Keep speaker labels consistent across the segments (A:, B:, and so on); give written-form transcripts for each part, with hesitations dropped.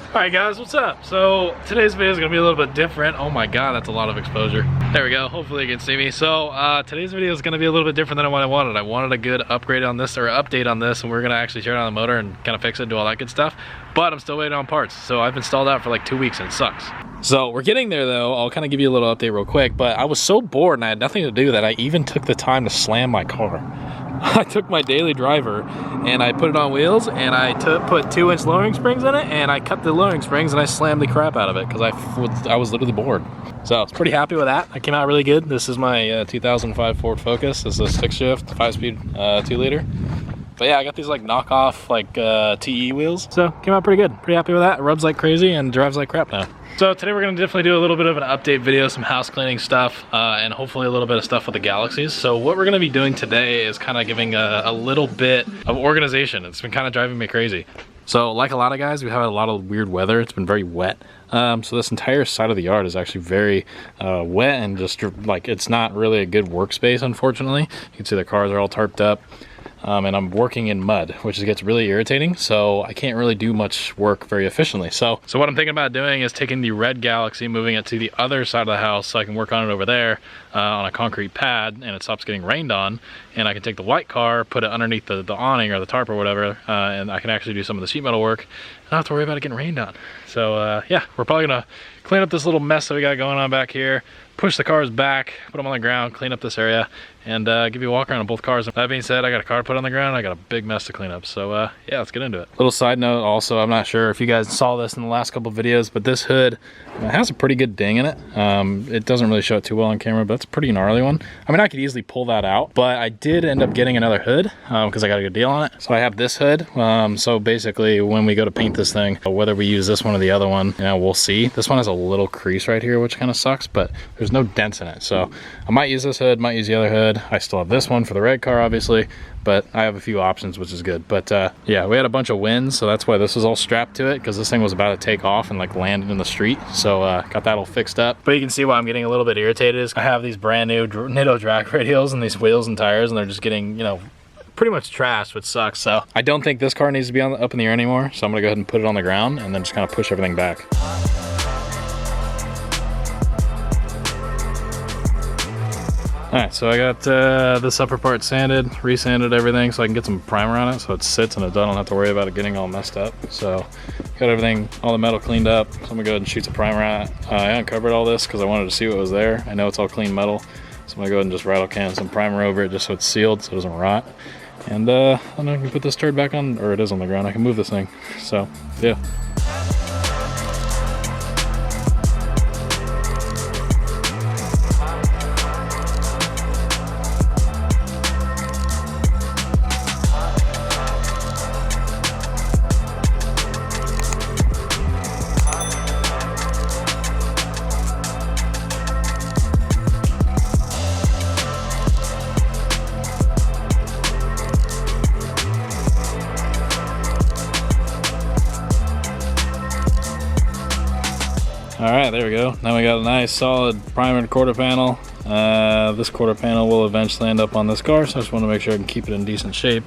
A: Alright guys, what's up? So today's video is going to be a little bit different. Oh my god, that's a lot of exposure. There we go, hopefully you can see me. So today's video is going to be a little bit different than what I wanted. I wanted a good upgrade on this, or update on this, and we're going to actually tear down the motor and kind of fix it and do all that good stuff. But I'm still waiting on parts. So I've been stalled out for like 2 weeks and it sucks. So we're getting there though. I'll kind of give you a little update real quick, but I was so bored and I had nothing to do that I even took the time to slam my car. I took my daily driver and I put it on wheels and I put 2-inch lowering springs in it and I cut the lowering springs and I slammed the crap out of it because I was literally bored. So I was pretty happy with that. I came out really good. This is my 2005 Ford Focus. This is a 6-shift, 5-speed, 2-liter. But yeah, I got these like knockoff like TE wheels. So came out pretty good. Pretty happy with that. It rubs like crazy and drives like crap now. So today we're gonna definitely do a little bit of an update video, some house cleaning stuff, and hopefully a little bit of stuff with the Galaxies. So what we're gonna be doing today is kind of giving a little bit of organization. It's been kind of driving me crazy. So like a lot of guys, we have a lot of weird weather. It's been very wet. So this entire side of the yard is actually very wet and just like, it's not really a good workspace, unfortunately. You can see the cars are all tarped up. And I'm working in mud, which gets really irritating, so I can't really do much work very efficiently. So what I'm thinking about doing is taking the red Galaxie, moving it to the other side of the house so I can work on it over there on a concrete pad and it stops getting rained on, and I can take the white car, put it underneath the awning or the tarp or whatever, and I can actually do some of the sheet metal work. I don't have to worry about it getting rained on. So yeah, we're probably gonna clean up this little mess that we got going on back here, push the cars back, put them on the ground, clean up this area, and give you a walk around on both cars. That being said, I got a car to put on the ground, I got a big mess to clean up. So yeah, let's get into it. Little side note also, I'm not sure if you guys saw this in the last couple videos, but this hood has a pretty good ding in it. It doesn't really show it too well on camera, but it's a pretty gnarly one. I mean, I could easily pull that out, but I did end up getting another hood because I got a good deal on it. So I have this hood. So basically when we go to paint this thing, whether we use this one or the other one, you know, we'll see. This one has a little crease right here, which kind of sucks, but there's no dents in it. So I might use this hood, might use the other hood. I still have this one for the red car, obviously, but I have a few options, which is good. But yeah, we had a bunch of winds, so that's why this was all strapped to it, because this thing was about to take off and like landed in the street. So got that all fixed up. But you can see why I'm getting a little bit irritated is I have these brand new Nitto drag radials and these wheels and tires, and they're just getting, you know, pretty much trashed, which sucks. So I don't think this car needs to be up in the air anymore. So I'm gonna go ahead and put it on the ground and then just kind of push everything back. Alright, so I got this upper part sanded, resanded everything so I can get some primer on it so it sits and I don't have to worry about it getting all messed up. So got everything, all the metal cleaned up. So I'm gonna go ahead and shoot some primer on it. I uncovered all this because I wanted to see what was there. I know it's all clean metal, so I'm gonna go ahead and just rattle can some primer over it just so it's sealed so it doesn't rot. And then I can put this turd back on, or it is on the ground. I can move this thing. So yeah. All right, there we go. Now we got a nice solid primered quarter panel. This quarter panel will eventually end up on this car, so I just want to make sure I can keep it in decent shape.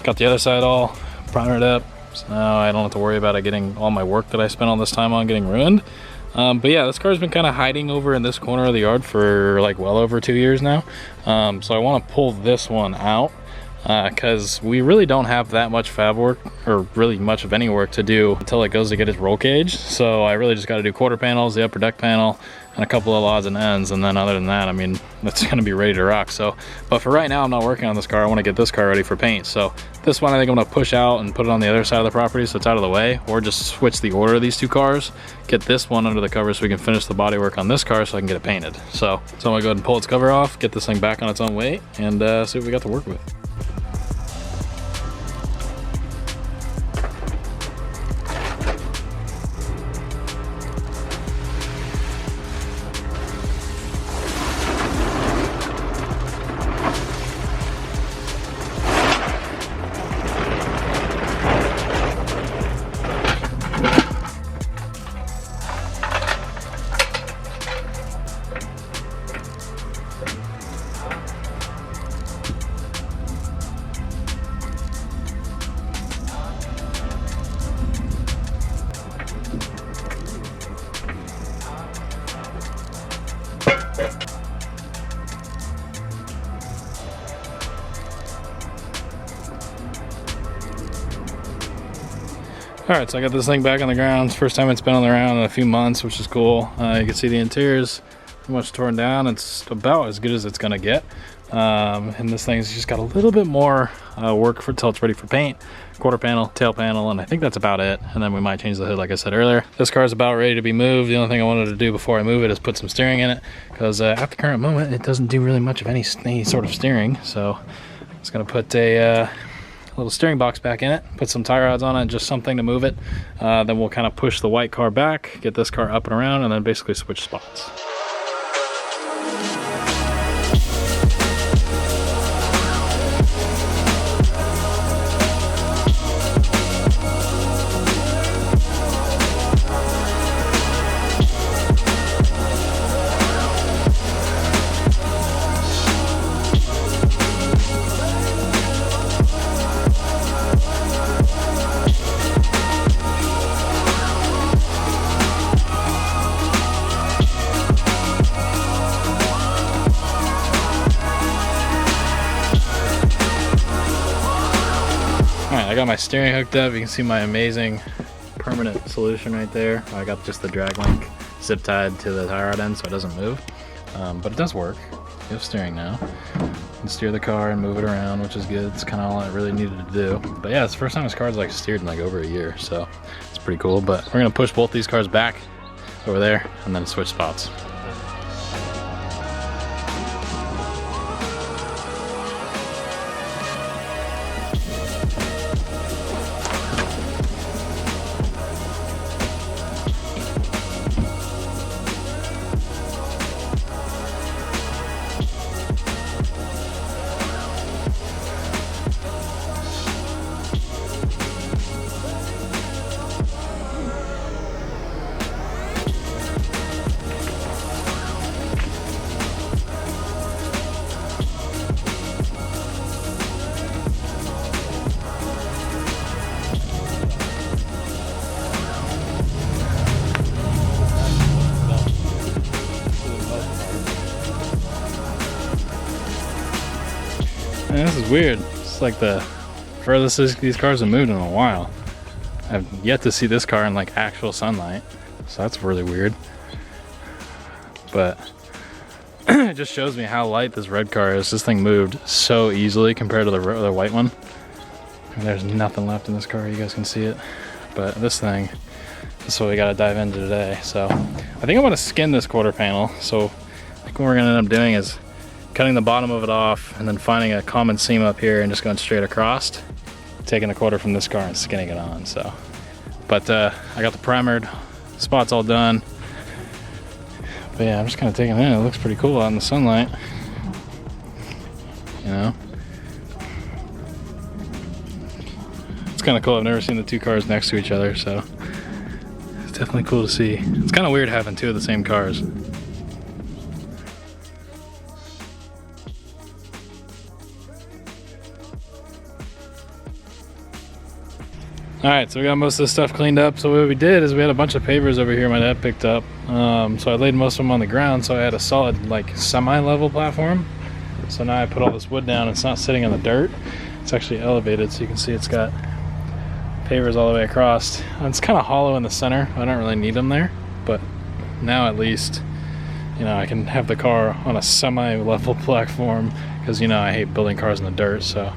A: Got the other side all primered up, so now I don't have to worry about it getting all my work that I spent all this time on getting ruined. But yeah, this car's been kind of hiding over in this corner of the yard for like well over 2 years now. So I want to pull this one out, because we really don't have that much fab work, or really much of any work to do until it goes to get its roll cage. So I really just got to do quarter panels, the upper deck panel, and a couple of odds and ends, and then other than that, I mean, it's going to be ready to rock. So, but for right now, I'm not working on this car. I want to get this car ready for paint. So this one I think I'm going to push out and put it on the other side of the property so it's out of the way, or just switch the order of these two cars, get this one under the cover so we can finish the body work on this car so I can get it painted. So I'm going to go ahead and pull its cover off, get this thing back on its own weight, and see what we got to work with. Alright, so I got this thing back on the ground. It's the first time it's been on the ground in a few months, which is cool. You can see the interior's pretty much torn down. It's about as good as it's gonna get. And this thing's just got a little bit more work till it's ready for paint. Quarter panel, tail panel, and I think that's about it. And then we might change the hood like I said earlier. This car's about ready to be moved. The only thing I wanted to do before I move it is put some steering in it, because at the current moment it doesn't do really much of any sort of steering. So I'm just gonna put a little steering box back in it, put some tie rods on it, just something to move it. Then we'll kind of push the white car back, get this car up and around, and then basically switch spots. I got my steering hooked up. You can see my amazing permanent solution right there. I got just the drag link zip tied to the tie rod end so it doesn't move. But it does work. You have steering now. You can steer the car and move it around, which is good. It's kind of all I really needed to do. But yeah, it's the first time this car's like steered in like over a year, so it's pretty cool. But we're gonna push both these cars back over there and then switch spots. Man, this is weird. It's like the furthest these cars have moved in a while. I've yet to see this car in like actual sunlight, so that's really weird. But it just shows me how light this red car is. This thing moved so easily compared to the other white one. And there's nothing left in this car, you guys can see it. But this thing, this is what we gotta dive into today. So I think I wanna skin this quarter panel. So I think what we're gonna end up doing is cutting the bottom of it off and then finding a common seam up here and just going straight across, taking a quarter from this car and skinning it on. So, but I got the primered spots all done. But yeah, I'm just kind of taking it in. It looks pretty cool out in the sunlight, you know. It's kind of cool. I've never seen the two cars next to each other, so it's definitely cool to see. It's kind of weird having two of the same cars. Alright, so we got most of this stuff cleaned up. So what we did is we had a bunch of pavers over here my dad picked up. So I laid most of them on the ground, so I had a solid like semi-level platform. So now I put all this wood down. It's not sitting in the dirt. It's actually elevated, so you can see it's got pavers all the way across. And it's kind of hollow in the center. I don't really need them there, but now at least, you know, I can have the car on a semi-level platform because, you know, I hate building cars in the dirt, so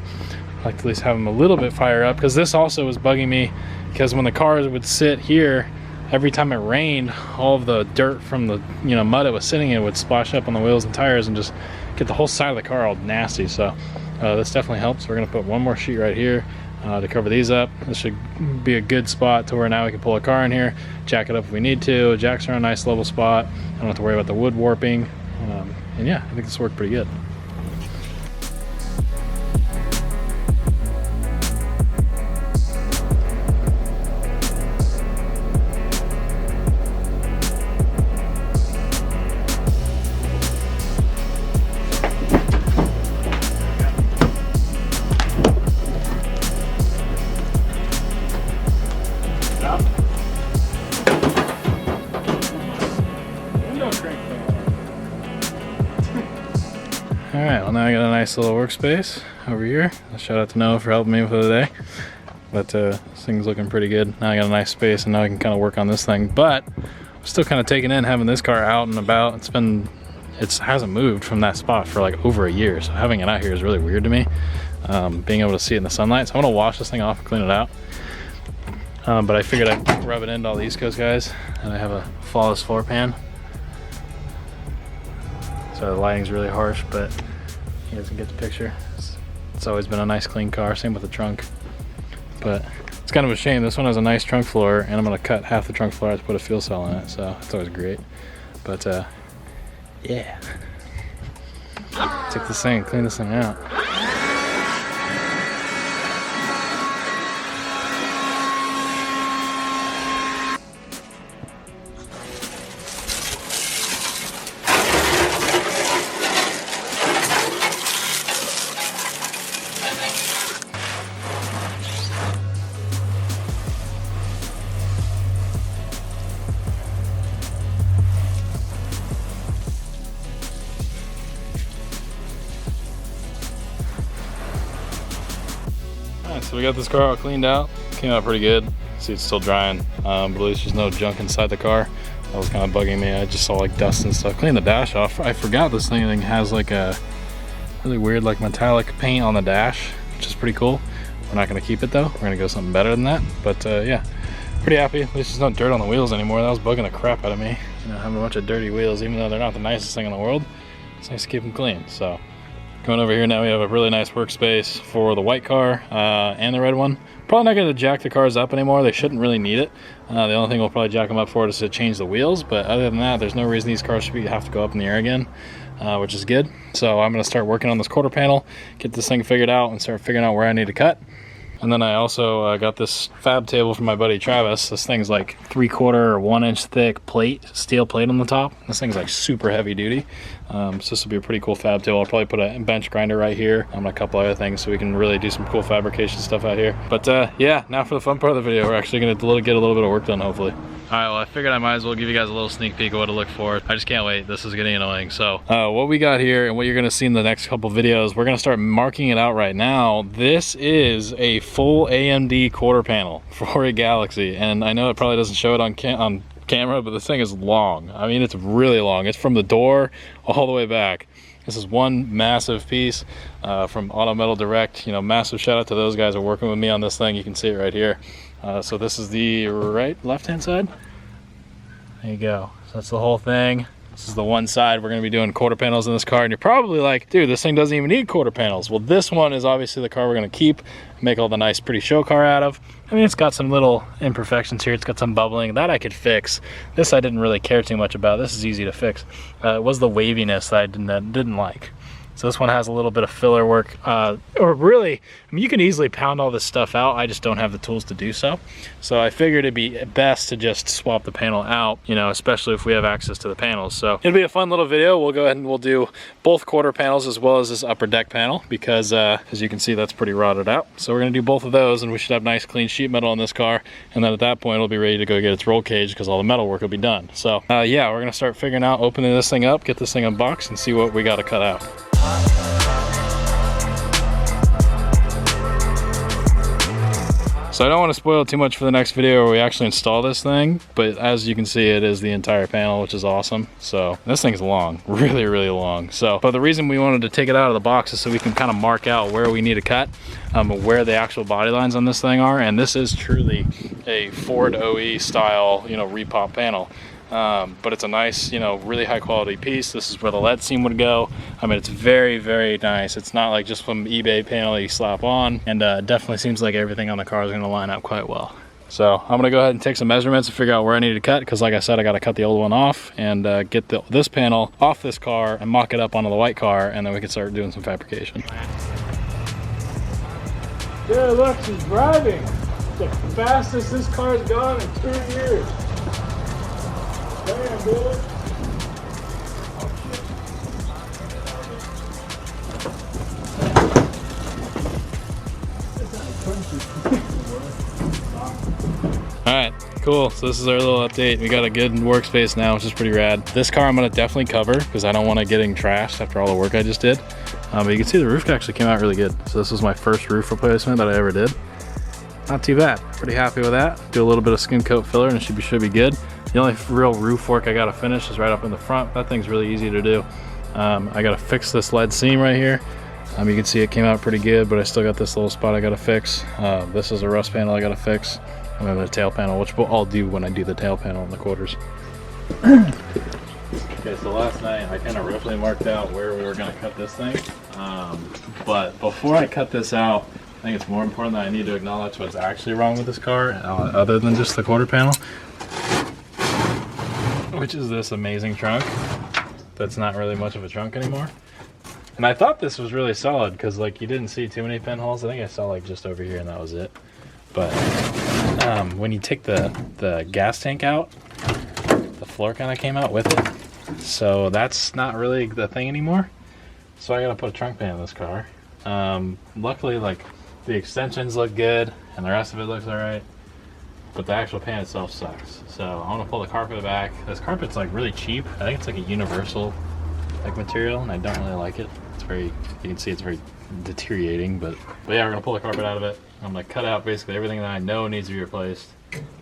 A: I like to at least have them a little bit fire up, because this also was bugging me because when the cars would sit here, every time it rained, all of the dirt from the, you know, mud it was sitting in would splash up on the wheels and tires and just get the whole side of the car all nasty. So this definitely helps. We're gonna put one more sheet right here to cover these up. This should be a good spot to where now we can pull a car in here, jack it up if we need to. Jacks are in a nice level spot. I don't have to worry about the wood warping. And yeah, I think this worked pretty good. Alright, well now I got a nice little workspace over here. Shout out to Noah for helping me for the day. But this thing's looking pretty good. Now I got a nice space, and now I can kind of work on this thing. But I'm still kind of taking in having this car out and about. It hasn't moved from that spot for like over a year, so having it out here is really weird to me. Being able to see it in the sunlight. So I'm gonna wash this thing off and clean it out. But I figured I'd rub it into all the East Coast guys, and I have a flawless floor pan. So the lighting's really harsh, but you guys can get the picture. It's always been a nice clean car, same with the trunk. But it's kind of a shame. This one has a nice trunk floor, and I'm gonna cut half the trunk floor to put a fuel cell in it, so it's always great. But yeah. Take this thing, clean this thing out. So we got this car all cleaned out. Came out pretty good. See, it's still drying, but at least there's no junk inside the car. That was kind of bugging me. I just saw like dust and stuff. Cleaned the dash off. I forgot this thing has like a really weird like metallic paint on the dash, which is pretty cool. We're not gonna keep it though. We're gonna go something better than that. But yeah, pretty happy. At least there's no dirt on the wheels anymore. That was bugging the crap out of me. You know, having a bunch of dirty wheels, even though they're not the nicest thing in the world, it's nice to keep them clean. So coming over here now, we have a really nice workspace for the white car and the red one. Probably not going to jack the cars up anymore. They shouldn't really need it. The only thing we'll probably jack them up for is to change the wheels. But other than that, there's no reason these cars should have to go up in the air again, which is good. So I'm going to start working on this quarter panel, get this thing figured out, and start figuring out where I need to cut. And then I also got this fab table from my buddy Travis. This thing's like 3/4 or 1 inch thick plate, steel plate on the top. This thing's like super heavy duty. So this will be a pretty cool fab table. I'll probably put a bench grinder right here and a couple other things so we can really do some cool fabrication stuff out here. But yeah, now for the fun part of the video, we're actually gonna get a little bit of work done, hopefully. All right, well, I figured I might as well give you guys a little sneak peek of what to look for. I just can't wait. This is getting annoying. So what we got here and what you're gonna see in the next couple videos, we're gonna start marking it out right now. This is a full AMD quarter panel for a Galaxie. And I know it probably doesn't show it on camera, but this thing is long. I mean, it's really long. It's from the door all the way back. This is one massive piece from Auto Metal Direct. You know, massive shout out to those guys who are working with me on this thing. You can see it right here. So this is the left-hand side. There you go. So that's the whole thing. This is the one side. We're gonna be doing quarter panels in this car, and you're probably like, dude, this thing doesn't even need quarter panels. Well, this one is obviously the car we're gonna keep, make all the nice, pretty show car out of. I mean, it's got some little imperfections here. It's got some bubbling. That I could fix. This I didn't really care too much about. This is easy to fix. It was the waviness that I didn't like. So this one has a little bit of filler work, or really, I mean, you can easily pound all this stuff out. I just don't have the tools to do so. So I figured it'd be best to just swap the panel out, you know, especially if we have access to the panels. So it'll be a fun little video. We'll go ahead and we'll do both quarter panels as well as this upper deck panel because as you can see, that's pretty rotted out. So we're gonna do both of those and we should have nice clean sheet metal on this car. And then at that point, it'll be ready to go get its roll cage because all the metal work will be done. So yeah, we're gonna start figuring out opening this thing up, get this thing unboxed and see what we gotta cut out. So I don't want to spoil too much for the next video where we actually install this thing, but as you can see, it is the entire panel, which is awesome. So this thing's long, really, really long. So, but the reason we wanted to take it out of the box is so we can kind of mark out where we need to cut, where the actual body lines on this thing are. And this is truly a Ford OE style, you know, repop panel. But it's a nice, you know, really high quality piece. This is where the LED seam would go. I mean, it's very, very nice. It's not like just some eBay panel you slap on, and definitely seems like everything on the car is going to line up quite well. So I'm going to go ahead and take some measurements and figure out where I need to cut, because like I said, I got to cut the old one off and get this panel off this car and mock it up onto the white car, and then we can start doing some fabrication. Dude, look, she's driving. It's the fastest this car's gone in 2 years. Damn, dude. Alright, cool. So this is our little update. We got a good workspace now, which is pretty rad. This car I'm going to definitely cover because I don't want it getting trashed after all the work I just did. But you can see the roof actually came out really good. So this was my first roof replacement that I ever did. not too bad. Pretty happy with that. Do a little bit of skin coat filler and it should be good. The only real roof work I gotta finish is right up in the front. That thing's really easy to do. I gotta fix this lead seam right here. You can see it came out pretty good, but I still got this little spot I gotta fix. This is a rust panel I gotta fix. And then the tail panel, which I'll do when I do the tail panel in the quarters. Okay, so last night I kind of roughly marked out where we were gonna cut this thing. But before I cut this out, I think it's more important that I need to acknowledge what's actually wrong with this car, other than just the quarter panel. Which is this amazing trunk that's not really much of a trunk anymore. And I thought this was really solid because like you didn't see too many pinholes. I think I saw like just over here and that was it. But when you take the gas tank out, the floor kind of came out with it. So that's not really the thing anymore. So I gotta put a trunk pan in this car. Luckily, like the extensions look good and the rest of it looks all right, but the actual pan itself sucks. So I want to pull the carpet back. This carpet's like really cheap. I think it's like a universal like material, and I don't really like it. It's very, you can see it's very deteriorating, but yeah, we're gonna pull the carpet out of it. I'm gonna cut out basically everything that I know needs to be replaced.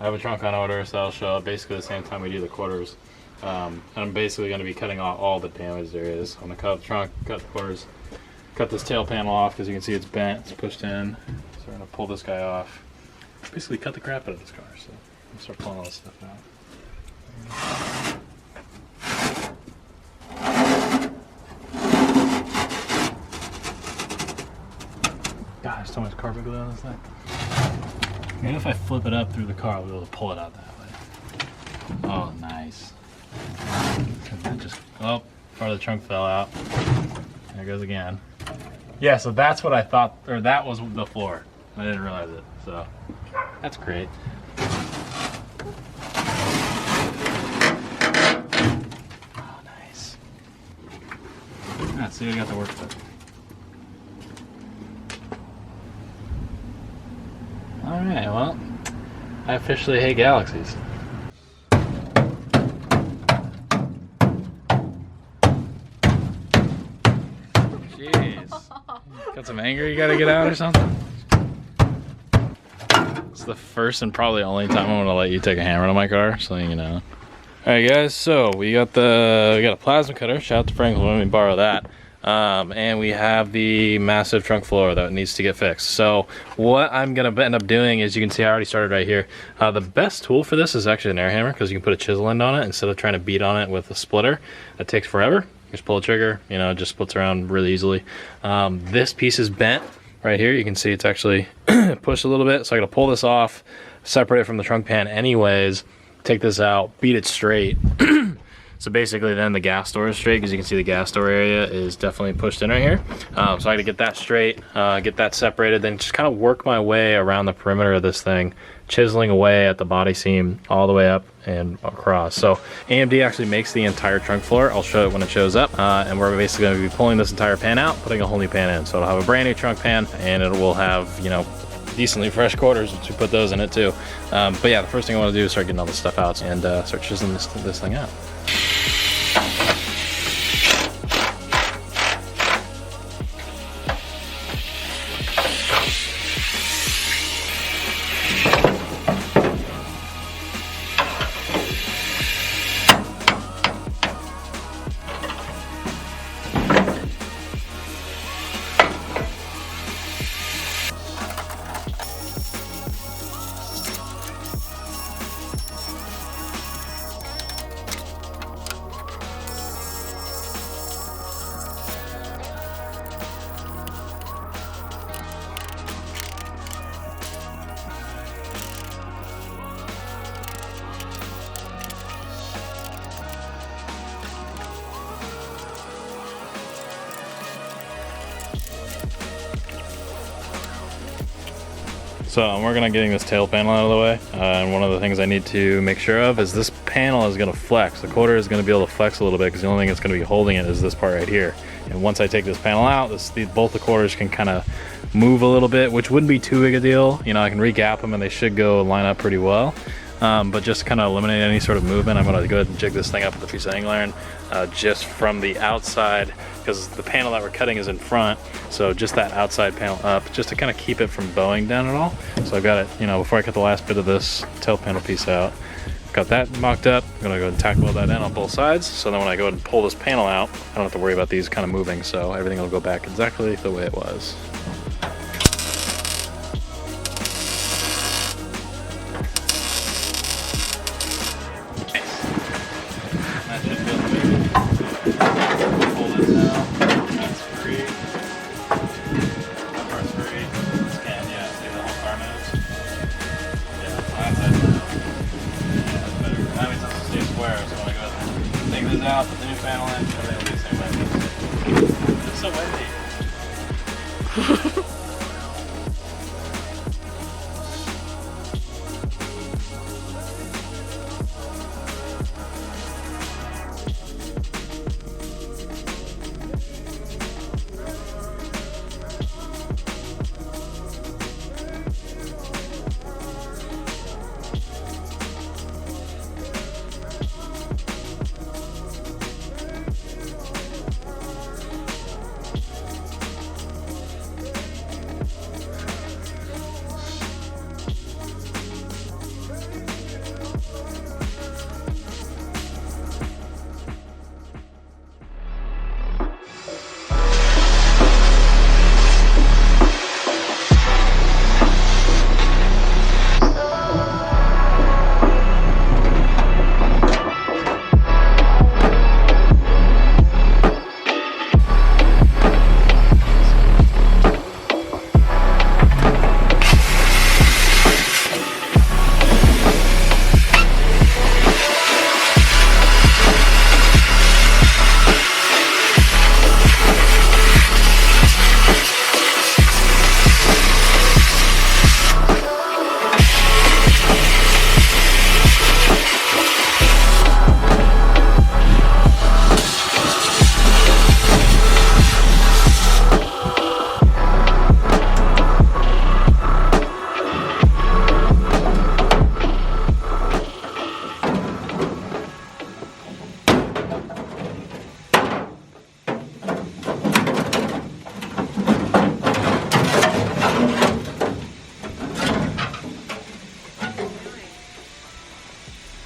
A: I have a trunk on order, so I'll show up basically the same time we do the quarters. And I'm basically going to be cutting off all the damage there is. I'm going to cut the trunk, cut the quarters, cut this tail panel off because you can see it's bent, it's pushed in. So we're going to pull this guy off. Basically cut the crap out of this car. So I'm start pulling all this stuff out. God, there's so much carpet glue on this thing. Maybe if I flip it up through the car, I'll be able to pull it out that way. Oh, nice. That just, oh, part of the trunk fell out. There it goes again. Yeah, so that's what I thought, or that was the floor. I didn't realize it, so that's great. Oh, nice. Let's see what we got to work with. Alright, well, I officially hate Galaxies. Got some anger you gotta get out or something? It's the first and probably only time I'm gonna let you take a hammer to my car, so you know. Alright guys, so we got a plasma cutter. Shout out to Frank when we borrow that. And we have the massive trunk floor that needs to get fixed. So what I'm gonna end up doing is, you can see I already started right here. The best tool for this is actually an air hammer, because you can put a chisel end on it instead of trying to beat on it with a splitter. That takes forever. Just pull the trigger, you know, it just splits around really easily. This piece is bent right here. You can see it's actually pushed a little bit. So I gotta pull this off, separate it from the trunk pan anyways, take this out, beat it straight. So basically then the gas door is straight, because you can see the gas door area is definitely pushed in right here. So I gotta get that straight, get that separated, then just kind of work my way around the perimeter of this thing, chiseling away at the body seam all the way up and across. So AMD actually makes the entire trunk floor. I'll show it when it shows up. And we're basically gonna be pulling this entire pan out, putting a whole new pan in. So it'll have a brand new trunk pan, and it will have, you know, decently fresh quarters once we put those in it too. But yeah, the first thing I wanna do is start getting all this stuff out and start chiseling this thing out. So I'm working on getting this tail panel out of the way, and one of the things I need to make sure of is this panel is going to flex. The quarter is going to be able to flex a little bit, because the only thing that's going to be holding it is this part right here. And once I take this panel out, both the quarters can kind of move a little bit, which wouldn't be too big a deal. You know, I can re-gap them and they should go line up pretty well. but just to kind of eliminate any sort of movement, I'm going to go ahead and jig this thing up with a piece of angle iron just from the outside, because the panel that we're cutting is in front, so just that outside panel up, just to kind of keep it from bowing down at all. So I've got it, you know, before I cut the last bit of this tail panel piece out, got that mocked up. I'm gonna go ahead and tack weld that in on both sides, so then when I go ahead and pull this panel out, I don't have to worry about these kind of moving, so everything will go back exactly the way it was. Out, put the new panel in, everything will be the same way. It's so windy.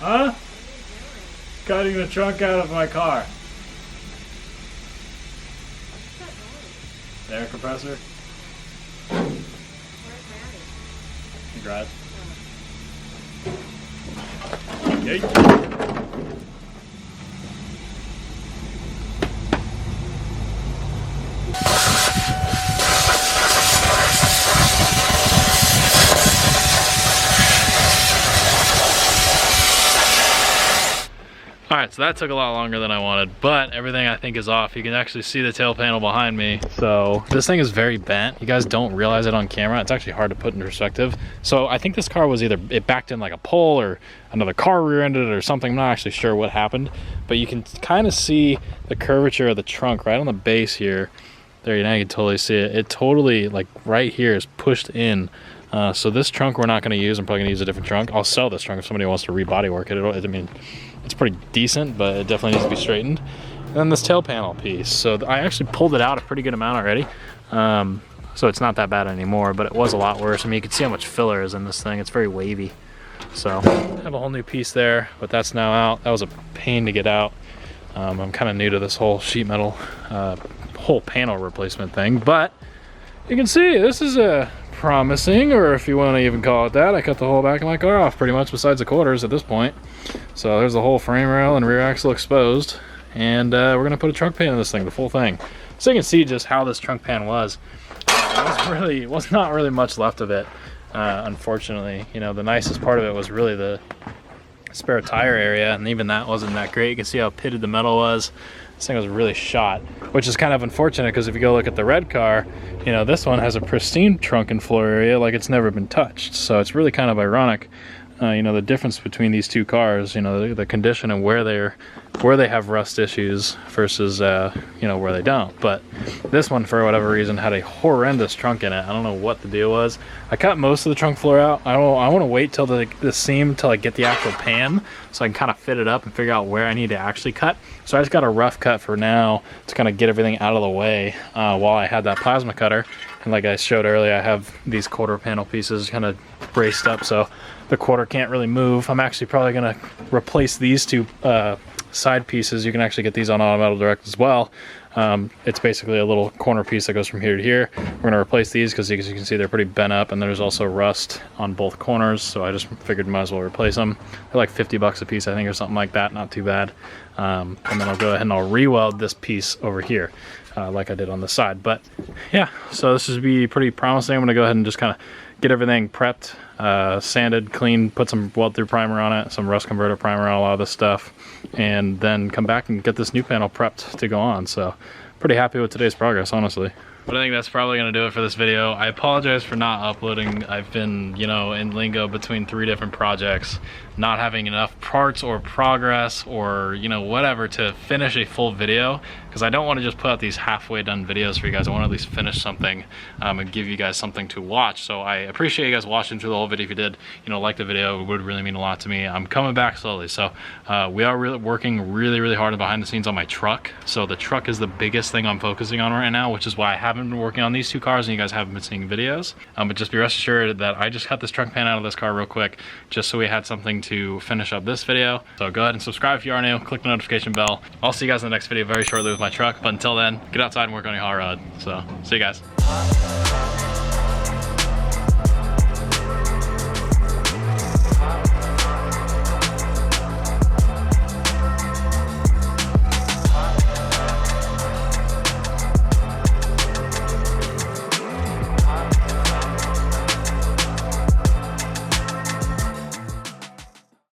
A: Huh? Cutting the trunk out of my car. The air compressor. Congrats. Yay. Alright, so that took a lot longer than I wanted, but everything I think is off. You can actually see the tail panel behind me. So this thing is very bent. You guys don't realize it on camera. It's actually hard to put in perspective. So I think this car was either, it backed in like a pole or another car rear-ended it or something. I'm not actually sure what happened, but you can kind of see the curvature of the trunk right on the base here. There, now you can totally see it. It totally, like right here, is pushed in. So this trunk we're not going to use. I'm probably going to use a different trunk. I'll sell this trunk if somebody wants to rebody work it. I mean, it's pretty decent, but it definitely needs to be straightened. And then this tail panel piece. So I actually pulled it out a pretty good amount already. So it's not that bad anymore, but it was a lot worse. I mean, you can see how much filler is in this thing. It's very wavy. So I have a whole new piece there, but that's now out. That was a pain to get out. I'm kind of new to this whole sheet metal, whole panel replacement thing, but you can see this is a promising, or if you want to even call it that. I cut the whole back of my car off pretty much besides the quarters at this point. So there's the whole frame rail and rear axle exposed, and we're gonna put a trunk pan in this thing, the full thing. So you can see just how this trunk pan was. There was not really much left of it, unfortunately. You know, the nicest part of it was really the spare tire area, and even that wasn't that great. You can see how pitted the metal was. This thing was really shot, which is kind of unfortunate because if you go look at the red car, you know, this one has a pristine trunk and floor area like it's never been touched. So it's really kind of ironic you know, the difference between these two cars, you know, the condition and where they have rust issues versus you know, where they don't. But this one, for whatever reason, had a horrendous trunk in it. I don't know what the deal was. I cut most of the trunk floor out. I want to wait till the seam till I get the actual pan, so I can kind of fit it up and figure out where I need to actually cut. So I just got a rough cut for now to kind of get everything out of the way while I had that plasma cutter. And like I showed earlier, I have these quarter panel pieces kind of braced up so the quarter can't really move. I'm actually probably going to replace these two side pieces. You can actually get these on Auto Metal Direct as well. It's basically a little corner piece that goes from here to here. We're going to replace these because as you can see, they're pretty bent up, and there's also rust on both corners, so I just figured might as well replace them. They're like 50 bucks a piece, I think, or something like that. Not too bad. And then I'll go ahead and I'll re-weld this piece over here like I did on the side. But yeah, so this should be pretty promising. I'm going to go ahead and just kind of get everything prepped, sanded, clean, put some weld through primer on it, some rust converter primer on a lot of this stuff, and then come back and get this new panel prepped to go on. So pretty happy with today's progress, honestly. But I think that's probably going to do it for this video. I apologize for not uploading. I've been, you know, in lingo between 3 different projects, not having enough parts or progress or, you know, whatever to finish a full video, because I don't want to just put out these halfway done videos for you guys. I want to at least finish something and give you guys something to watch. So I appreciate you guys watching through the whole video. If you did, you know, like the video, it would really mean a lot to me. I'm coming back slowly. So we are working really hard behind the scenes on my truck. So the truck is the biggest thing I'm focusing on right now, which is why I haven't been working on these 2 cars and you guys haven't been seeing videos. But just be rest assured that I just cut this trunk pan out of this car real quick just so we had something to finish up this video. So go ahead and subscribe if you are new, click the notification bell. I'll see you guys in the next video very shortly with my truck, but until then, get outside and work on your hot rod. So see you guys.